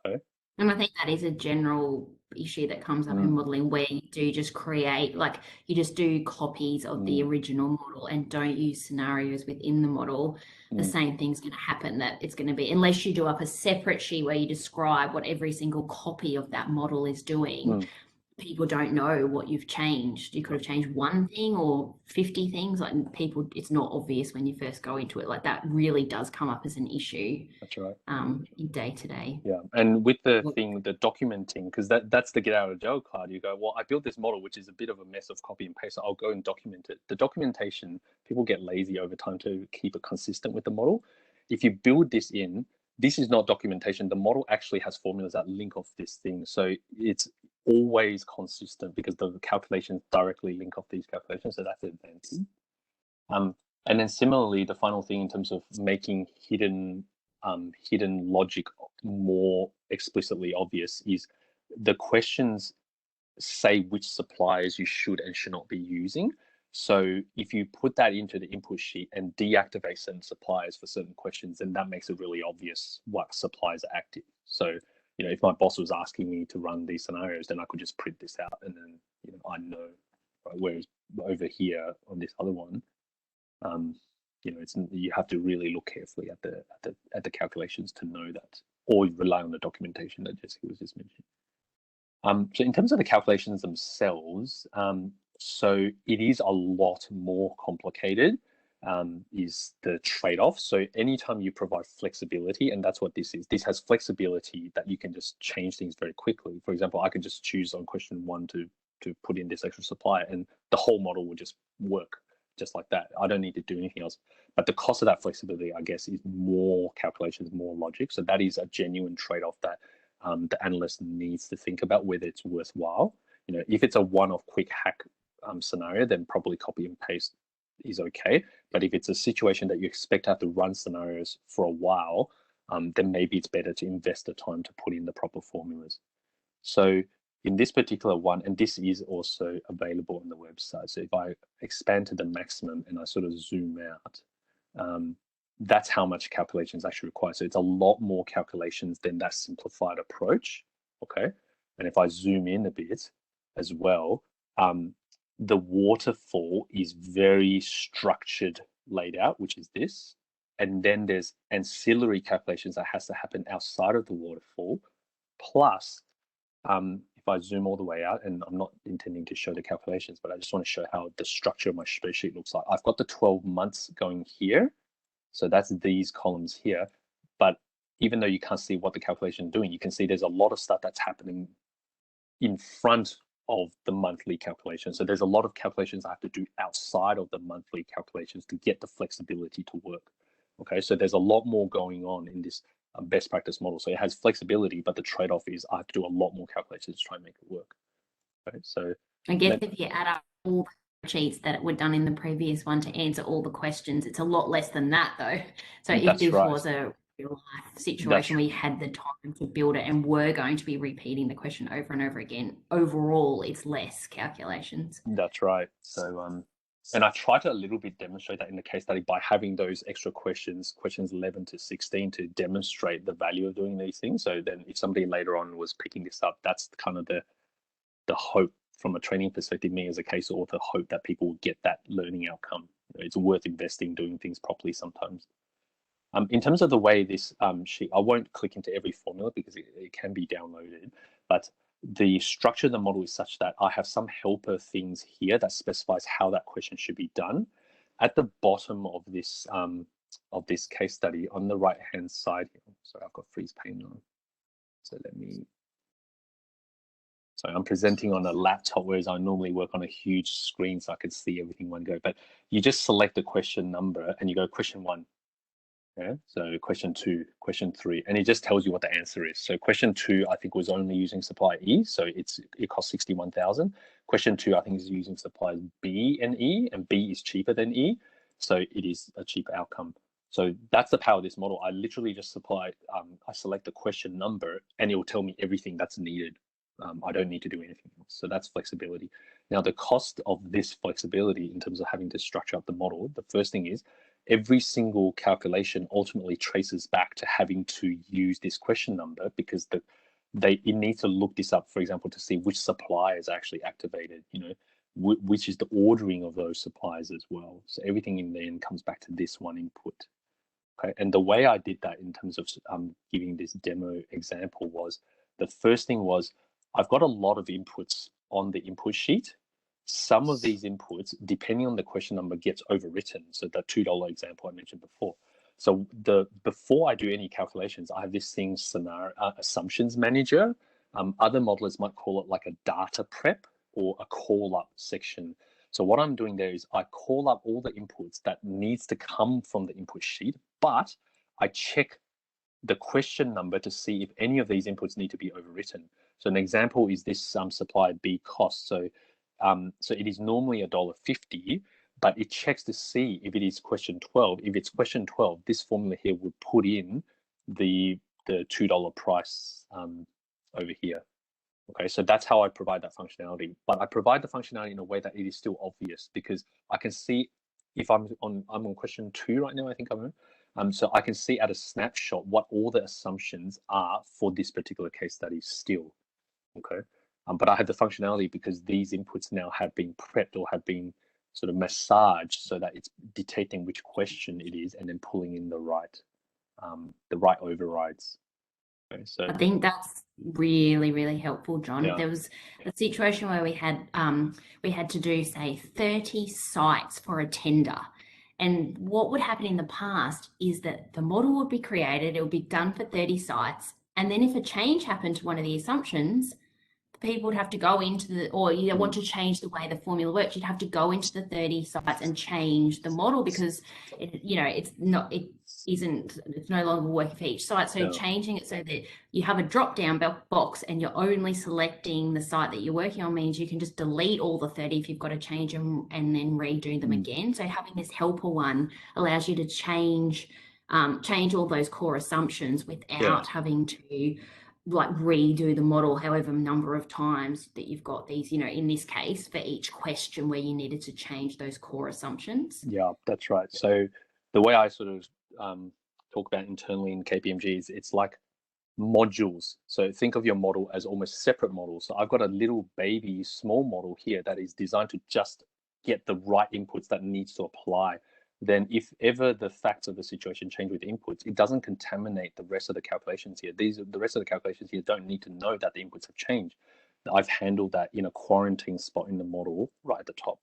Okay. And I think that is a general issue that comes up in modeling, where you do just create, like you just do copies of the original model and don't use scenarios within the model. The same thing's going to happen, that it's going to be, unless you do up a separate sheet where you describe what every single copy of that model is doing, people don't know what you've changed. You could have changed one thing or 50 things. Like people, it's not obvious when you first go into it. Like that really does come up as an issue. That's right. In day to day. Yeah, and with the thing, the documenting, because that's the get out of jail card. You go, well, I built this model, which is a bit of a mess of copy and paste. So I'll go and document it. The documentation, people get lazy over time to keep it consistent with the model. If you build this in, this is not documentation. The model actually has formulas that link off this thing. So it's always consistent because the calculations directly link off these calculations. So that's the advantage. And then similarly, the final thing in terms of making hidden logic more explicitly obvious is the questions say which suppliers you should and should not be using. So if you put that into the input sheet and deactivate certain suppliers for certain questions, then that makes it really obvious what suppliers are active. So, if my boss was asking me to run these scenarios, then I could just print this out and then, I know. Right? Whereas over here on this other one, you have to really look carefully at the calculations to know that, or rely on the documentation that Jessica was just mentioning. So in terms of the calculations themselves, so it is a lot more complicated, is the trade-off. So anytime you provide flexibility, and that's what this is, this has flexibility that you can just change things very quickly. For example, I could just choose on question 1 to put in this extra supplier and the whole model would just work just like that. I don't need to do anything else. But the cost of that flexibility, I guess, is more calculations, more logic. So that is a genuine trade-off that the analyst needs to think about whether it's worthwhile. If it's a one-off quick hack scenario, then probably copy and paste is okay. But if it's a situation that you expect to have to run scenarios for a while, then maybe it's better to invest the time to put in the proper formulas. So in this particular one, and this is also available on the website. So if I expand to the maximum and I sort of zoom out, that's how much calculations actually require. So it's a lot more calculations than that simplified approach, okay? And if I zoom in a bit as well, the waterfall is very structured laid out, which is this. And then there's ancillary calculations that has to happen outside of the waterfall. Plus, if I zoom all the way out, and I'm not intending to show the calculations, but I just want to show how the structure of my spreadsheet looks like. I've got the 12 months going here. So that's these columns here. But even though you can't see what the calculation is doing, you can see there's a lot of stuff that's happening in front of the monthly calculation. So there's a lot of calculations I have to do outside of the monthly calculations to get the flexibility to work. Okay, so there's a lot more going on in this best practice model. So it has flexibility, but the trade-off is I have to do a lot more calculations to try and make it work. Okay, so I guess if you add up all the sheets that were done in the previous one to answer all the questions, it's a lot less than that though. So if this was a real life situation where you had the time to build it and were going to be repeating the question over and over again, overall it's less calculations. That's right. So and I try to a little bit demonstrate that in the case study by having those extra questions 11 to 16, to demonstrate the value of doing these things. So then if somebody later on was picking this up, that's kind of the hope from a training perspective. Me as a case author hope that people will get that learning outcome. It's worth investing doing things properly sometimes. In terms of the way this sheet, I won't click into every formula because it can be downloaded, but the structure of the model is such that I have some helper things here that specifies how that question should be done. At the bottom of this case study, on the right-hand side, sorry, I've got freeze pane on. So I'm presenting on a laptop, whereas I normally work on a huge screen so I can see everything one go. But you just select the question number and you go question 1. Yeah, so question 2, question 3, and it just tells you what the answer is. So question 2, I think, was only using supplier E, so it costs 61,000. Question 2, I think, is using suppliers B and E, and B is cheaper than E, so it is a cheaper outcome. So that's the power of this model. I literally just I select the question number, and it will tell me everything that's needed. I don't need to do anything else. So that's flexibility. Now, the cost of this flexibility in terms of having to structure up the model, the first thing is every single calculation ultimately traces back to having to use this question number, because it needs to look this up, for example, to see which suppliers are actually activated, which is the ordering of those suppliers as well. So everything in the end comes back to this one input. Okay, and the way I did that in terms of giving this demo example was, the first thing was, I've got a lot of inputs on the input sheet. Some of these inputs, depending on the question number, gets overwritten. So the $2 example I mentioned before. So before I do any calculations, I have this thing, scenario assumptions manager. Other modelers might call it like a data prep or a call up section. So what I'm doing there is I call up all the inputs that needs to come from the input sheet, but I check the question number to see if any of these inputs need to be overwritten. So an example is this supplier B cost. So it is normally $1.50, but it checks to see if it is question 12. If it's question 12, this formula here would put in the $2 price over here. Okay, so that's how I provide that functionality. But I provide the functionality in a way that it is still obvious, because I can see if I'm on question 2 right now, I think I'm on. So I can see at a snapshot what all the assumptions are for this particular case study still. Okay, but I have the functionality because these inputs now have been prepped or have been sort of massaged so that it's detecting which question it is and then pulling in the right overrides. Okay, so I think that's really, really helpful, John. Yeah. There was a situation where we had to do, say, 30 sites for a tender. And what would happen in the past is that the model would be created, it would be done for 30 sites. And then if a change happened to one of the assumptions, people would have to go into or you want to change the way the formula works, you'd have to go into the 30 sites and change the model, because it's no longer working for each site. So changing it so that you have a drop down box and you're only selecting the site that you're working on means you can just delete all the 30 if you've got to change them and then redo them again. So having this helper one allows you to change all those core assumptions without having to redo the model however number of times that you've got these, in this case, for each question where you needed to change those core assumptions. Yeah, that's right. So the way I sort of talk about internally in KPMG is it's like modules. So think of your model as almost separate models. So I've got a little baby small model here that is designed to just get the right inputs that needs to apply. Then if ever the facts of the situation change with inputs, it doesn't contaminate the rest of the calculations here. The rest of the calculations here don't need to know that the inputs have changed. I've handled that in a quarantine spot in the model right at the top.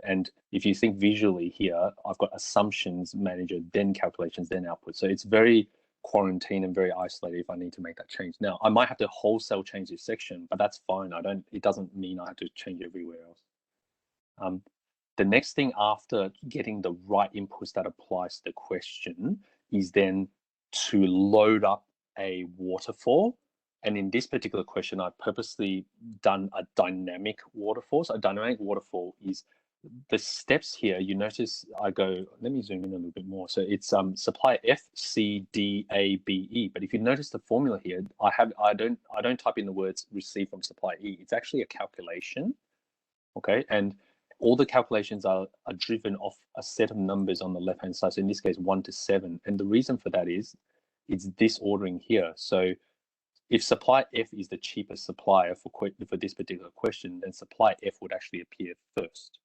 And if you think visually here, I've got assumptions manager, then calculations, then output. So it's very quarantine and very isolated if I need to make that change. Now, I might have to wholesale change this section, but that's fine. It doesn't mean I have to change everywhere else. The next thing after getting the right inputs that applies to the question is then to load up a waterfall. And in this particular question, I've purposely done a dynamic waterfall. So a dynamic waterfall is the steps here. You notice I go, let me zoom in a little bit more. So it's supplier F, C, D, A, B, E. But if you notice the formula here, I don't type in the words received from supplier E. It's actually a calculation. Okay, and all the calculations are driven off a set of numbers on the left-hand side. So in this case, 1 to 7. And the reason for that is it's this ordering here. So if supplier F is the cheapest supplier for this particular question, then supplier F would actually appear first.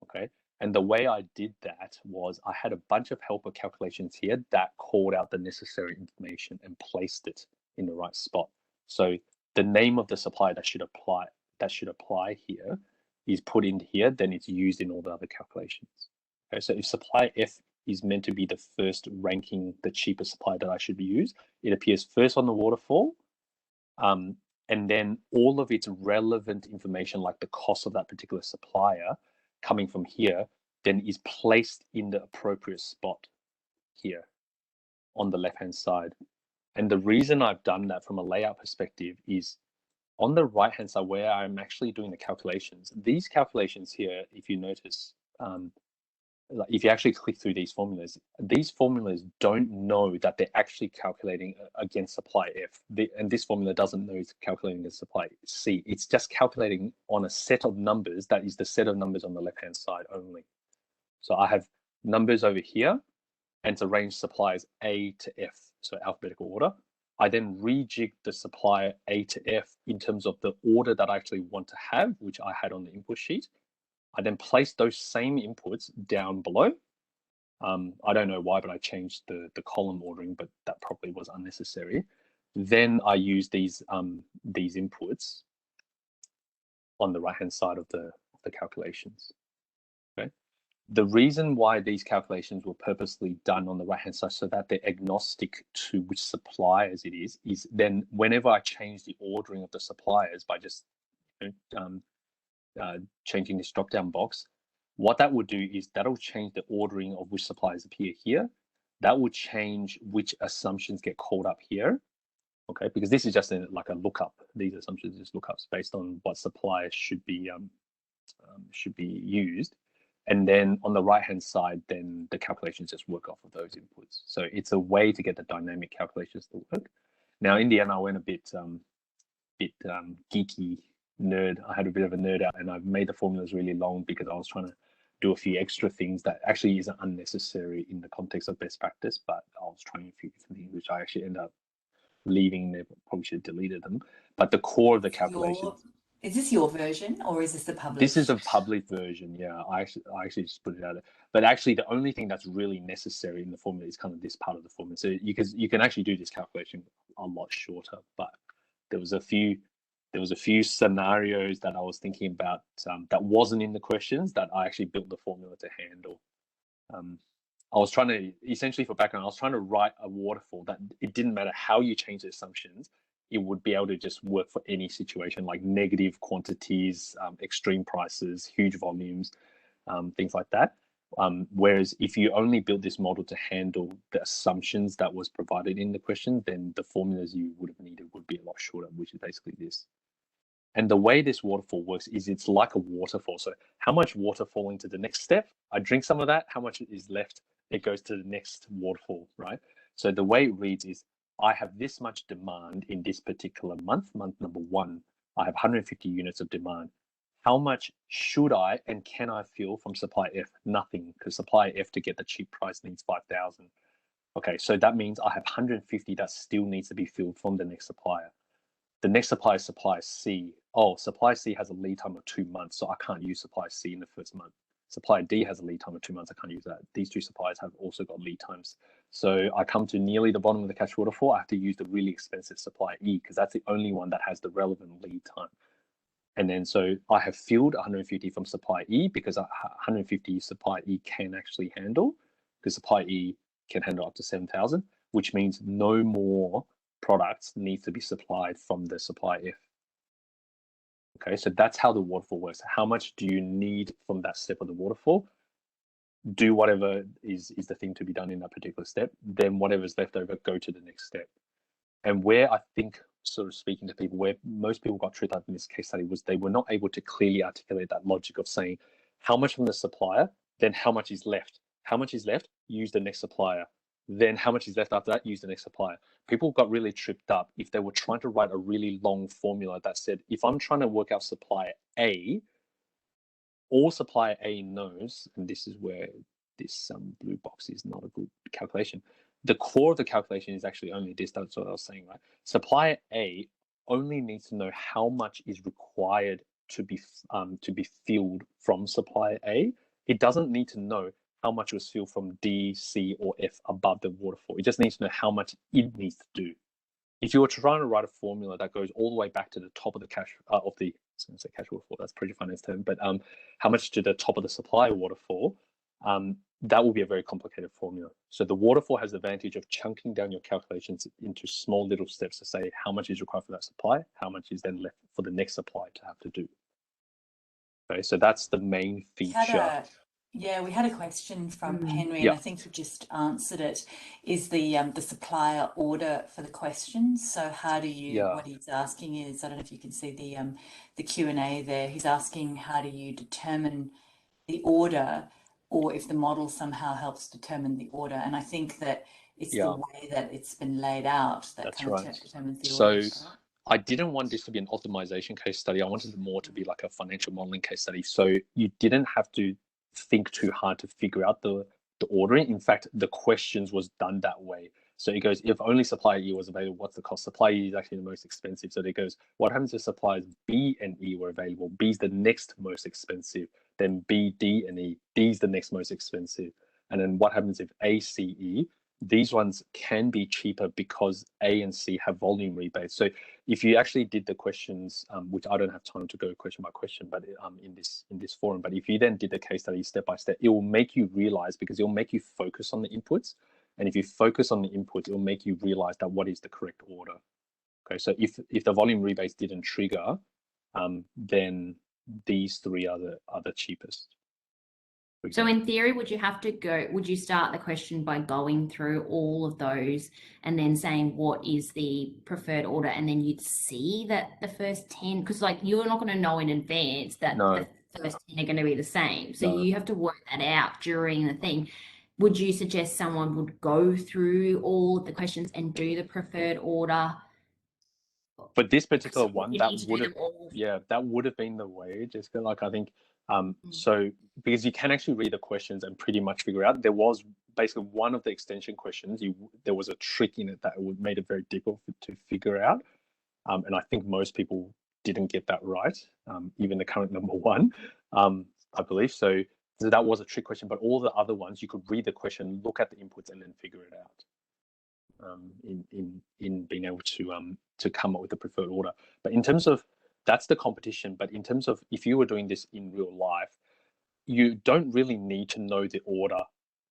Okay. And the way I did that was I had a bunch of helper calculations here that called out the necessary information and placed it in the right spot. So the name of the supplier that should apply here is put in here, then it's used in all the other calculations. Okay, so if supplier F is meant to be the first ranking, the cheapest supplier that I should use, it appears first on the waterfall, and then all of its relevant information, like the cost of that particular supplier coming from here, then is placed in the appropriate spot here on the left-hand side. And the reason I've done that from a layout perspective is on the right-hand side where I'm actually doing the calculations. These calculations here, if you notice, like if you actually click through these formulas don't know that they're actually calculating against supply F. And this formula doesn't know it's calculating against supply C. It's just calculating on a set of numbers that is the set of numbers on the left-hand side only. So I have numbers over here, and it's arranged suppliers A to F, so alphabetical order. I then rejig the supplier A to F in terms of the order that I actually want to have, which I had on the input sheet. I then place those same inputs down below. I don't know why, but I changed the column ordering, but that probably was unnecessary. Then I use these inputs on the right-hand side of the calculations. Okay. The reason why these calculations were purposely done on the right-hand side so that they're agnostic to which suppliers it is then whenever I change the ordering of the suppliers by just changing this drop-down box, what that will do is that'll change the ordering of which suppliers appear here. That will change which assumptions get called up here. Okay, because this is just like a lookup. These assumptions are just lookups based on what suppliers should be used. And then on the right-hand side, then the calculations just work off of those inputs. So it's a way to get the dynamic calculations to work. Now, in the end, I went a bit geeky nerd. I had a bit of a nerd out, and I've made the formulas really long because I was trying to do a few extra things that actually isn't unnecessary in the context of best practice, but I was trying a few different things, which I actually ended up leaving there. Probably should have deleted them. But the core of the calculations. Is this your version or is this the published? This is a published version, yeah. I actually just put it out there. But actually, the only thing that's really necessary in the formula is kind of this part of the formula. So you can actually do this calculation a lot shorter. But there was a few scenarios that I was thinking about that wasn't in the questions that I actually built the formula to handle. I was trying to, essentially for background, I was trying to write a waterfall that it didn't matter how you change the assumptions, it would be able to just work for any situation, like negative quantities, extreme prices, huge volumes, things like that. Whereas if you only build this model to handle the assumptions that was provided in the question, then the formulas you would have needed would be a lot shorter, which is basically this. And the way this waterfall works is it's like a waterfall. So how much water falling to the next step? I drink some of that. How much is left? It goes to the next waterfall, right? So the way it reads is, I have this much demand in this particular month number 1. I have 150 units of demand. How much should I and can I fill from supply F? Nothing, because supply F to get the cheap price needs 5,000. Okay, so that means I have 150 that still needs to be filled from the next supplier. The next supplier is supply C. Oh, supply C has a lead time of 2 months, so I can't use supply C in the first month. Supply D has a lead time of 2 months. I can't use that. These two suppliers have also got lead times. So I come to nearly the bottom of the cash waterfall. I have to use the really expensive supply E because that's the only one that has the relevant lead time. And then so I have filled 150 from supply E because 150 supply E can actually handle, because supply E can handle up to 7,000, which means no more products need to be supplied from the supply F. Okay, so that's how the waterfall works. How much do you need from that step of the waterfall? Do whatever is the thing to be done in that particular step. Then whatever's left over, go to the next step. And where I think, sort of speaking to people, where most people got tripped up in this case study was they were not able to clearly articulate that logic of saying how much from the supplier, then how much is left. How much is left? Use the next supplier. Then how much is left after that? Use the next supplier. People got really tripped up if they were trying to write a really long formula that said, if I'm trying to work out supplier A, all supplier A knows, and this is where this blue box is not a good calculation. The core of the calculation is actually only this. That's what I was saying, right? Supplier A only needs to know how much is required to be filled from supplier A. It doesn't need to know how much was filled from D, C, or F above the waterfall. It just needs to know how much it needs to do. If you were trying to write a formula that goes all the way back to the top of the cash I was going to say cash waterfall, that's a project finance term, but how much to the top of the supplier waterfall, that will be a very complicated formula. So the waterfall has the advantage of chunking down your calculations into small little steps to say how much is required for that supply, how much is then left for the next supply to have to do. Okay, so that's the main feature. We had a question from Henry, and I think you just answered it. Is the supplier order for the questions? So how do you? What he's asking is, I don't know if you can see the Q&A there. He's asking, how do you determine the order, or if the model somehow helps determine the order. And I think that it's the way that it's been laid out that That's kind right. of determines the So order. I didn't want this to be an optimization case study. I wanted it more to be like a financial modeling case study. So you didn't have to think too hard to figure out the ordering. In fact, the questions was done that way. So it goes, if only supplier E was available, what's the cost? Supplier E is actually the most expensive. So it goes, what happens if suppliers B and E were available? B is the next most expensive. Then B, D, and E. D is the next most expensive. And then what happens if A, C, E? These ones can be cheaper because A and C have volume rebates. So if you actually did the questions, which I don't have time to go question by question, but in this forum, but if you then did the case study step by step, it will make you realize, because it will make you focus on the inputs. And if you focus on the inputs, it will make you realize that what is the correct order. Okay, so if the volume rebates didn't trigger, then these three are the cheapest. So in theory, would you start the question by going through all of those and then saying what is the preferred order, and then you'd see that the first 10, because like you're not going to know in advance that the first 10 are going to be the same. So you have to work that out during the thing. Would you suggest someone would go through all of the questions and do the preferred order? For this particular one, that would have been the way, Jessica. Like I think, so because you can actually read the questions and pretty much figure out. There was basically one of the extension questions. There was a trick in it that made it very difficult to figure out, and I think most people didn't get that right. Even the current number one, I believe. So that was a trick question. But all the other ones, you could read the question, look at the inputs, and then figure it out. In being able to come up with the preferred order. But in terms of, that's the competition. But in terms of if you were doing this in real life, you don't really need to know the order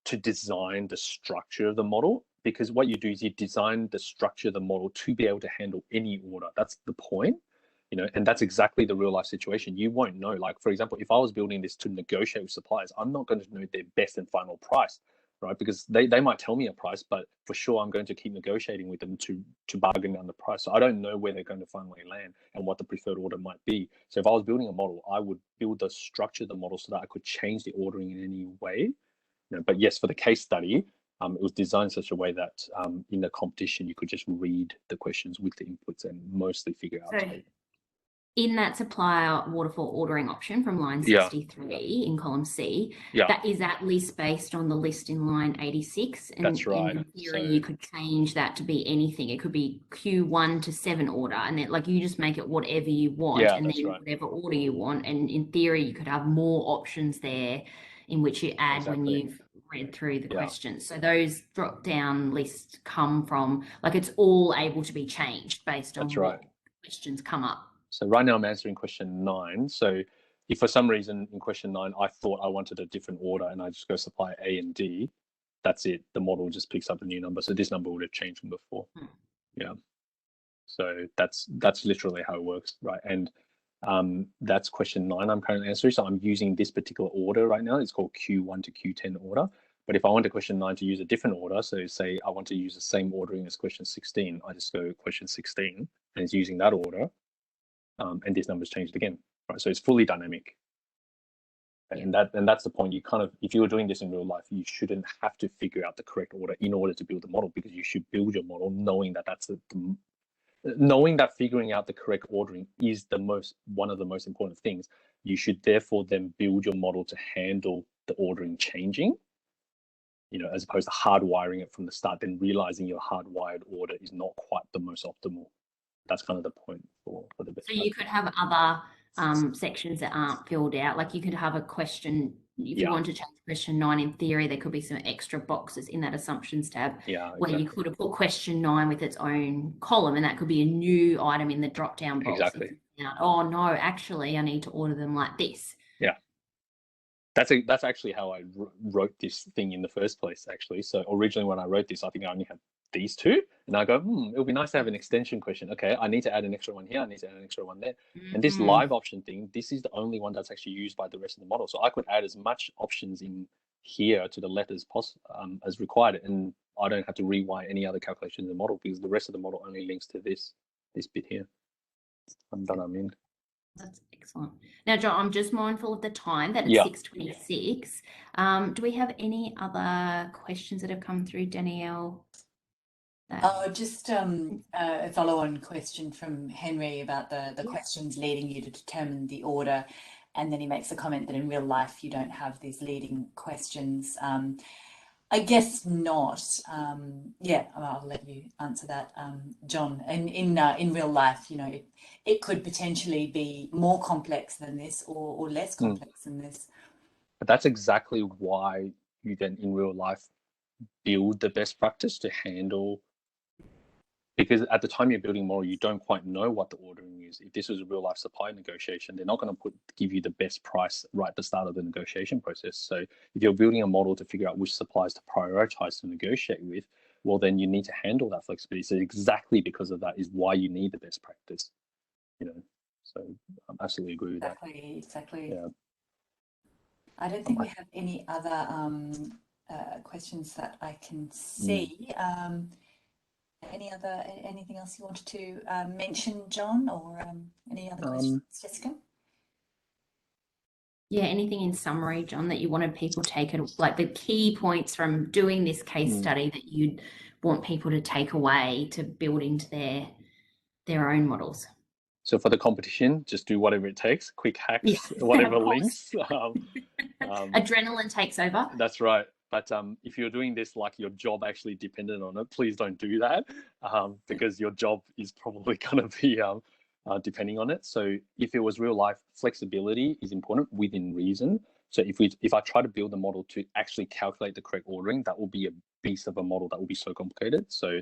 to design the structure of the model, because what you do is you design the structure of the model to be able to handle any order. That's the point, and that's exactly the real life situation. You won't know. Like, for example, if I was building this to negotiate with suppliers, I'm not going to know their best and final price, right? Because they might tell me a price, but for sure I'm going to keep negotiating with them to bargain down the price. So I don't know where they're going to finally land and what the preferred order might be. So if I was building a model, I would build the structure of the model so that I could change the ordering in any way. But yes, for the case study, it was designed in such a way that in the competition, you could just read the questions with the inputs and mostly figure out. So in that supplier waterfall ordering option from line 63 in column C, that is at least based on the list in line 86. And that's right. In theory, you could change that to be anything. It could be Q1 to 7 order, and then like you just make it whatever you want, and then whatever order you want. And in theory, you could have more options there in which you add when you've read through the questions. So those drop down lists come from, like, it's all able to be changed based on what questions come up. So right now I'm answering question 9. So if for some reason in question 9, I thought I wanted a different order and I just go supply A and D, that's it. The model just picks up a new number. So this number would have changed from before. Yeah. So that's literally how it works, right? And that's question 9 I'm currently answering. So I'm using this particular order right now. It's called Q1 to Q10 order. But if I want to question 9 to use a different order, so say I want to use the same ordering as question 16, I just go question 16 and it's using that order. And this number's changed again, right? So it's fully dynamic. And that's the point. You kind of, if you were doing this in real life, you shouldn't have to figure out the correct order in order to build the model, because you should build your model knowing that knowing that figuring out the correct ordering is one of the most important things. You should therefore then build your model to handle the ordering changing, as opposed to hardwiring it from the start, then realizing your hardwired order is not quite the most optimal. That's kind of the point for the best. So you could have other sections that aren't filled out. Like you could have a question, if you want to change question 9, in theory, there could be some extra boxes in that assumptions tab where you could have put question 9 with its own column, and that could be a new item in the drop down box. Exactly. Oh no, actually I need to order them like this. Yeah. That's actually how I wrote this thing in the first place, actually. So originally when I wrote this, I think I only had these 2, and I go, it would be nice to have an extension question. Okay, I need to add an extra one here, I need to add an extra one there. And this live option thing, this is the only one that's actually used by the rest of the model. So I could add as much options in here to the letters as required, and I don't have to rewire any other calculations in the model, because the rest of the model only links to this bit here. I'm done. That's Excellent. Now, John, I'm just mindful of the time that it's Yeah. 6:26. Do we have any other questions that have come through, Danielle? Just a follow-on question from Henry about the questions leading you to determine the order, and then he makes a comment that in real life you don't have these leading questions. I guess not. Yeah, I'll let you answer that, John. In real life, you know, it could potentially be more complex than this or less complex than this. But that's exactly why you then in real life build the best practice to handle, because at the time you're building model, you don't quite know what the ordering is. If this was a real life supply negotiation, they're not going to give you the best price right at the start of the negotiation process. So if you're building a model to figure out which suppliers to prioritize to negotiate with, well, then you need to handle that flexibility. So exactly because of that is why you need the best practice, you know. So I absolutely agree with that. Exactly. Yeah. I don't think we have any other questions that I can see. Anything else you wanted to mention, John, or any other questions, Jessica? Yeah, anything in summary, John, that you wanted people to take, like the key points from doing this case study that you'd want people to take away to build into their own models? So for the competition, just do whatever it takes, quick hacks, whatever links. Adrenaline takes over. That's right. But if you're doing this like your job actually depended on it, please don't do that, because your job is probably going to be depending on it. So if it was real life, flexibility is important within reason. So if I try to build a model to actually calculate the correct ordering, that will be a beast of a model that will be so complicated. So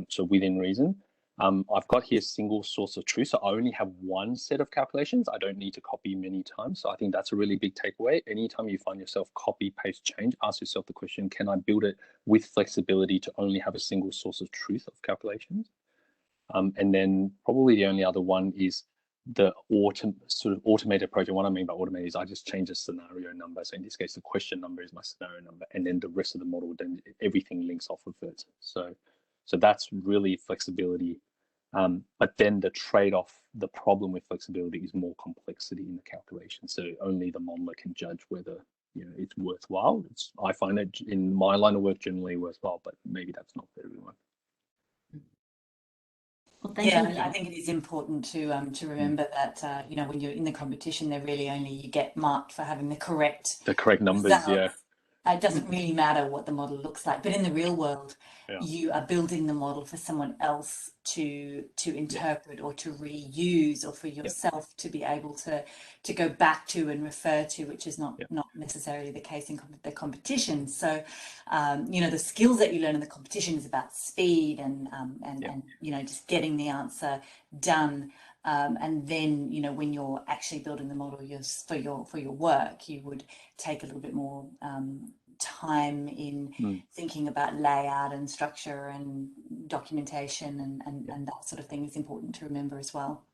so within reason. I've got here single source of truth. So I only have one set of calculations. I don't need to copy many times. So I think that's a really big takeaway. Anytime you find yourself copy, paste, change, ask yourself the question, can I build it with flexibility to only have a single source of truth of calculations? And then probably the only other one is the sort of automated project. What I mean by automated is I just change the scenario number. So in this case, the question number is my scenario number, and then the rest of the model, then everything links off of it. So that's really flexibility. But then the trade-off, the problem with flexibility is more complexity in the calculation. So only the modeler can judge whether it's worthwhile. I find it in my line of work generally worthwhile, but maybe that's not for everyone. Well, thank you. I think it is important to remember that when you're in the competition, they're really only you get marked for having the correct numbers. results. Yeah. It doesn't really matter what the model looks like, but in the real world, you are building the model for someone else to interpret or to reuse, or for yourself to be able to go back to and refer to, which is not necessarily the case in the competition. So, the skills that you learn in the competition is about speed and just getting the answer done. And then, when you're actually building the model for your work, you would take a little bit more time in thinking about layout and structure and documentation and that sort of thing is important to remember as well.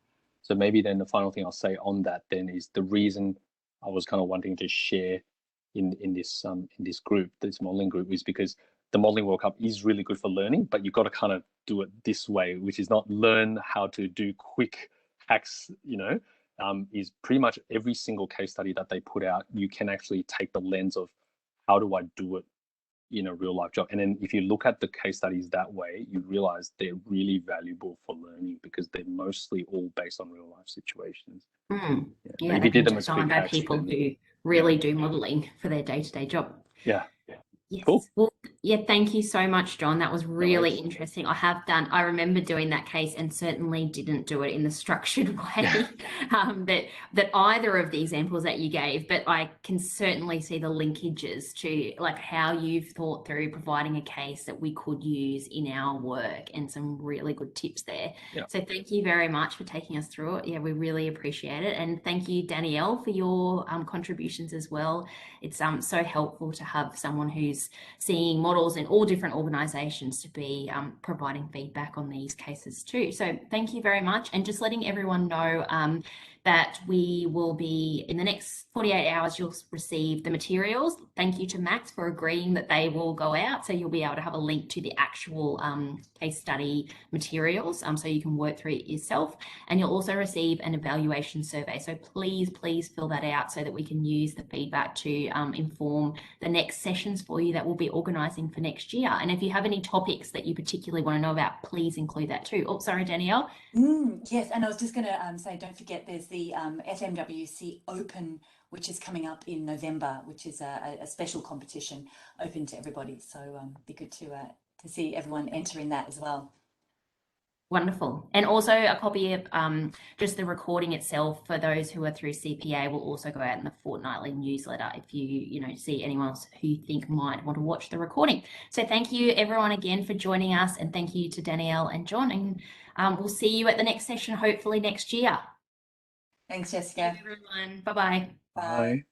So maybe then the final thing I'll say on that then is the reason I was kind of wanting to share in this group, this modeling group, is because the Modeling World Cup is really good for learning, but you've got to kind of do it this way, which is not learn how to do quick hacks, is pretty much every single case study that they put out, you can actually take the lens of how do I do it in a real life job. And then if you look at the case studies that way, you realize they're really valuable for learning because they're mostly all based on real life situations. Yeah, they can designed by people who really do modeling for their day-to-day job. Yeah. Yes. Cool. Well, thank you so much, John. That was really interesting. I remember doing that case and certainly didn't do it in the structured way that either of the examples that you gave, but I can certainly see the linkages to like how you've thought through providing a case that we could use in our work, and some really good tips there. So thank you very much for taking us through it. Yeah, we really appreciate it. And thank you, Danielle, for your contributions as well. It's so helpful to have someone who's seeing models in all different organisations to be providing feedback on these cases too. So thank you very much. And just letting everyone know, that we will be, in the next 48 hours, you'll receive the materials. Thank you to Max for agreeing that they will go out. So you'll be able to have a link to the actual case study materials so you can work through it yourself. And you'll also receive an evaluation survey. So please fill that out so that we can use the feedback to inform the next sessions for you that we'll be organising for next year. And if you have any topics that you particularly want to know about, please include that too. Oh, sorry, Danielle. Yes, and I was just going to say, don't forget there's the FMWC Open, which is coming up in November, which is a special competition open to everybody. So be good to see everyone entering that as well. Wonderful. And also a copy of just the recording itself for those who are through CPA will also go out in the fortnightly newsletter if you see anyone else who you think might want to watch the recording. So thank you everyone again for joining us, and thank you to Danielle and John, and we'll see you at the next session hopefully next year. Thanks, Jessica. Thank you, everyone. Bye-bye. Bye.